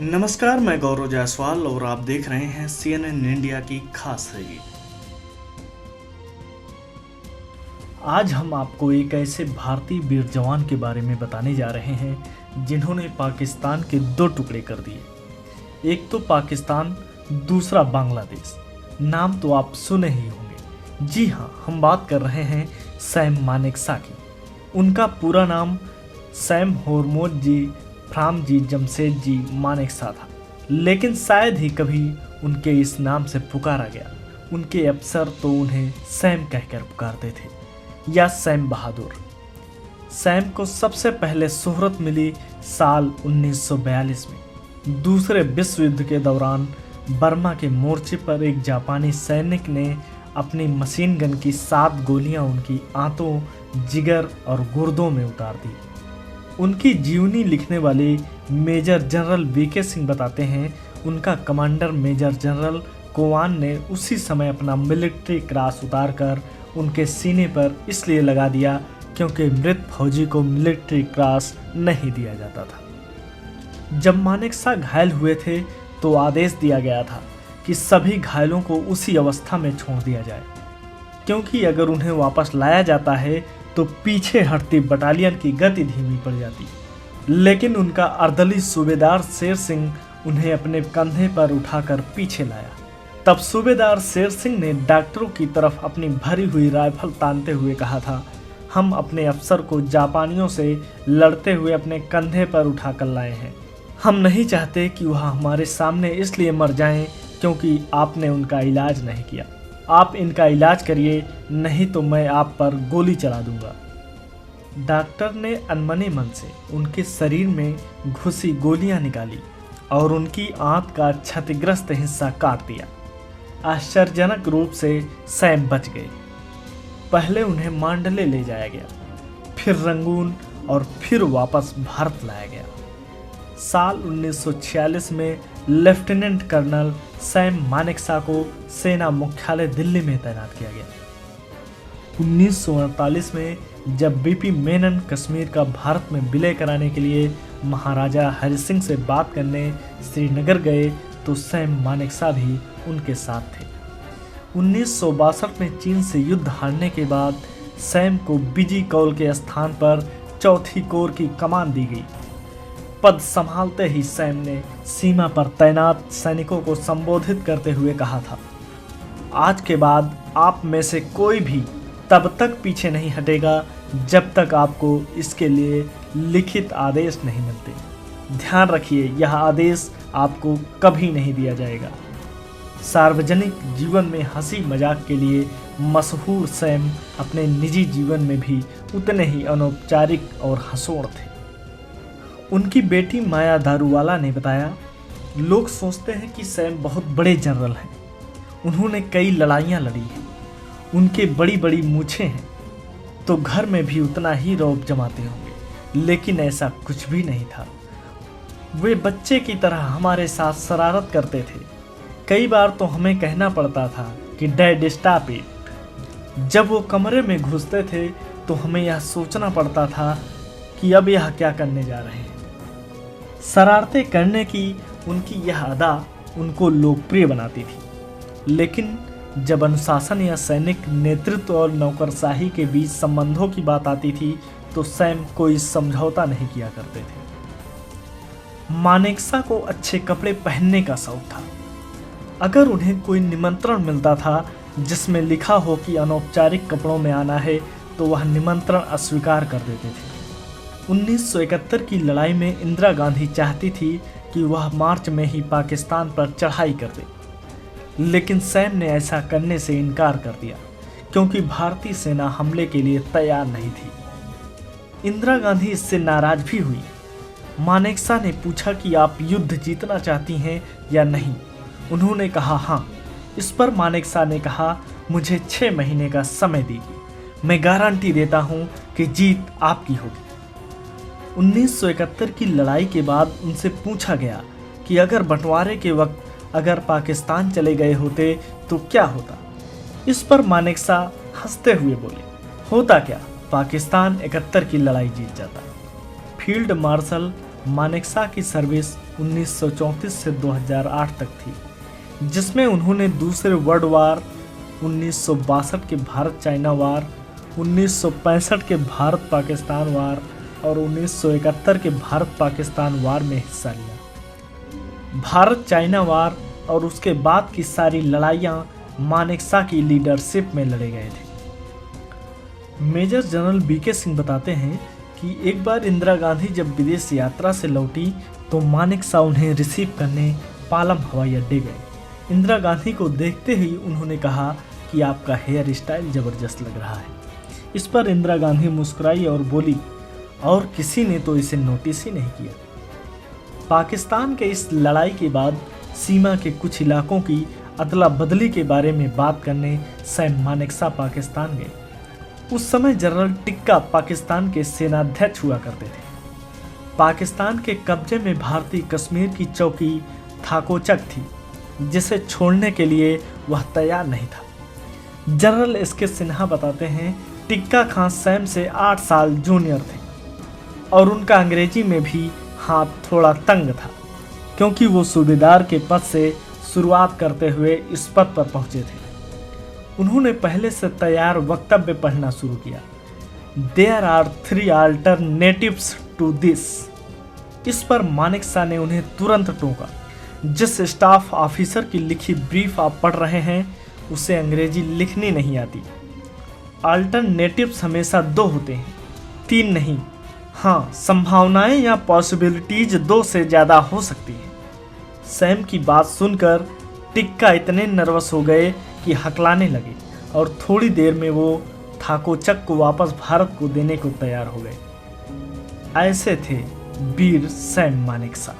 नमस्कार, मैं गौरव जायसवाल और आप देख रहे हैं CNN इंडिया की खास रील। आज हम आपको एक ऐसे भारतीय वीर जवान के बारे में बताने जा रहे हैं जिन्होंने पाकिस्तान के दो टुकड़े कर दिए। एक तो पाकिस्तान, दूसरा बांग्लादेश। नाम तो आप सुने ही होंगे। जी हाँ, हम बात कर रहे हैं सैम मानेकशॉ की। उनका पूरा नाम सैम होर्मुज़जी फ्रामजी जमशेदजी मानेकशॉ था, लेकिन शायद ही कभी उनके इस नाम से पुकारा गया। उनके अफसर तो उन्हें सैम कहकर पुकारते थे या सैम बहादुर। सैम को सबसे पहले शोहरत मिली साल 1942 में। दूसरे विश्व युद्ध के दौरान बर्मा के मोर्चे पर एक जापानी सैनिक ने अपनी मशीन गन की 7 गोलियां उनकी आंतों, जिगर और गुर्दों में उतार दी। उनकी जीवनी लिखने वाले मेजर जनरल वीके सिंह बताते हैं, उनका कमांडर मेजर जनरल कोवान ने उसी समय अपना मिलिट्री क्रॉस उतारकर उनके सीने पर इसलिए लगा दिया क्योंकि मृत फौजी को मिलिट्री क्रॉस नहीं दिया जाता था। जब मानेकशॉ घायल हुए थे तो आदेश दिया गया था कि सभी घायलों को उसी अवस्था में छोड़ दिया जाए, क्योंकि अगर उन्हें वापस लाया जाता है तो पीछे हटती बटालियन की गति धीमी पड़ जाती। लेकिन उनका अर्दली सूबेदार शेर सिंह उन्हें अपने कंधे पर उठाकर पीछे लाया। तब सूबेदार शेर सिंह ने डॉक्टरों की तरफ अपनी भरी हुई राइफल तानते हुए कहा था, हम अपने अफसर को जापानियों से लड़ते हुए अपने कंधे पर उठाकर लाए हैं। हम नहीं चाहते कि वह हमारे सामने इसलिए मर जाएं क्योंकि आपने उनका इलाज नहीं किया। आप इनका इलाज करिए, नहीं तो मैं आप पर गोली चला दूंगा। डॉक्टर ने अनमने मन से उनके शरीर में घुसी गोलियां निकाली और उनकी आंत का क्षतिग्रस्त हिस्सा काट दिया। आश्चर्यजनक रूप से सैम बच गए। पहले उन्हें मांडले ले जाया गया, फिर रंगून और फिर वापस भारत लाया गया। साल 1946 में लेफ्टिनेंट कर्नल सैम मानेकशॉ को सेना मुख्यालय दिल्ली में तैनात किया गया। 1948 में जब बीपी मेनन कश्मीर का भारत में विलय कराने के लिए महाराजा हरि सिंह से बात करने श्रीनगर गए तो सैम मानेकशॉ भी उनके साथ थे। 1962 में चीन से युद्ध हारने के बाद सैम को बीजी कौल के स्थान पर चौथी कोर की कमान दी गई। पद संभालते ही सैम ने सीमा पर तैनात सैनिकों को संबोधित करते हुए कहा था, आज के बाद आप में से कोई भी तब तक पीछे नहीं हटेगा जब तक आपको इसके लिए लिखित आदेश नहीं मिलते। ध्यान रखिए, यह आदेश आपको कभी नहीं दिया जाएगा। सार्वजनिक जीवन में हंसी मजाक के लिए मशहूर सैम अपने निजी जीवन में भी उतने ही अनौपचारिक और हंसोड़ थे। उनकी बेटी माया दारूवाला ने बताया, लोग सोचते हैं कि सैम बहुत बड़े जनरल हैं, उन्होंने कई लड़ाइयाँ लड़ी हैं, उनके बड़ी बड़ी मूछें हैं, तो घर में भी उतना ही रौब जमाते होंगे, लेकिन ऐसा कुछ भी नहीं था। वे बच्चे की तरह हमारे साथ शरारत करते थे। कई बार तो हमें कहना पड़ता था कि डैड स्टॉप इट। जब वो कमरे में घुसते थे तो हमें यह सोचना पड़ता था कि अब यह क्या करने जा रहे हैं। शरारतें करने की उनकी यह अदा उनको लोकप्रिय बनाती थी, लेकिन जब अनुशासन या सैनिक नेतृत्व और नौकरशाही के बीच संबंधों की बात आती थी तो सैम कोई समझौता नहीं किया करते थे। मानेकशॉ को अच्छे कपड़े पहनने का शौक था। अगर उन्हें कोई निमंत्रण मिलता था जिसमें लिखा हो कि अनौपचारिक कपड़ों में आना है तो वह निमंत्रण अस्वीकार कर देते थे। 1971 की लड़ाई में इंदिरा गांधी चाहती थी कि वह मार्च में ही पाकिस्तान पर चढ़ाई कर दे, लेकिन सैम ने ऐसा करने से इनकार कर दिया क्योंकि भारतीय सेना हमले के लिए तैयार नहीं थी। इंदिरा गांधी इससे नाराज भी हुई। मानेकशॉ ने पूछा कि आप युद्ध जीतना चाहती हैं या नहीं। उन्होंने कहा हाँ। इस पर मानेकशॉ ने कहा, मुझे 6 महीने का समय दीजिए, मैं गारंटी देता हूँ कि जीत आपकी होगी। 1971 की लड़ाई के बाद उनसे पूछा गया कि अगर बंटवारे के वक्त अगर पाकिस्तान चले गए होते तो क्या होता। इस पर मानेकशॉ हंसते हुए बोले, होता क्या, पाकिस्तान 71 की लड़ाई जीत जाता। फील्ड मार्शल मानेकशॉ की सर्विस 1934 से 2008 तक थी, जिसमें उन्होंने दूसरे वर्ल्ड वार, 1962 के भारत चाइना वार, 1965 के भारत पाकिस्तान वार और 1971 के भारत पाकिस्तान वार में हिस्सा लिया। भारत चाइना वार और उसके बाद की सारी लड़ाइयाँ मानेकशॉ की लीडरशिप में लड़े गए थे। मेजर जनरल बीके सिंह बताते हैं कि एक बार इंदिरा गांधी जब विदेश यात्रा से लौटी तो मानेकशॉ उन्हें रिसीव करने पालम हवाई अड्डे गए। इंदिरा गांधी को देखते ही उन्होंने कहा कि आपका हेयर स्टाइल ज़बरदस्त लग रहा है। इस पर इंदिरा गांधी मुस्कुराई और बोली, और किसी ने तो इसे नोटिस ही नहीं किया। पाकिस्तान के इस लड़ाई के बाद सीमा के कुछ इलाकों की अदला बदली के बारे में बात करने सैम मानेकशॉ पाकिस्तान गए। उस समय जनरल टिक्का पाकिस्तान के सेनाध्यक्ष हुआ करते थे। पाकिस्तान के कब्जे में भारतीय कश्मीर की चौकी थाकोचक थी, जिसे छोड़ने के लिए वह तैयार नहीं था। जनरल एसके सिन्हा बताते हैं, टिक्का खान सैम से 8 साल जूनियर थे और उनका अंग्रेजी में भी हाथ थोड़ा तंग था, क्योंकि वो सूबेदार के पद से शुरुआत करते हुए इस पद पर पहुंचे थे। उन्होंने पहले से तैयार वक्तव्य पढ़ना शुरू किया। There are 3 alternatives to this. इस पर मानेकशॉ ने उन्हें तुरंत टोका, जिस स्टाफ ऑफिसर की लिखी ब्रीफ आप पढ़ रहे हैं उसे अंग्रेजी लिखनी नहीं आती। अल्टरनेटिव्स हमेशा 2 होते हैं, 3 नहीं। हाँ, संभावनाएं या पॉसिबिलिटीज 2 से ज़्यादा हो सकती हैं। सैम की बात सुनकर टिक्का इतने नर्वस हो गए कि हकलाने लगे और थोड़ी देर में वो थाकोचक को वापस भारत को देने को तैयार हो गए। ऐसे थे वीर सैम मानेकशॉ।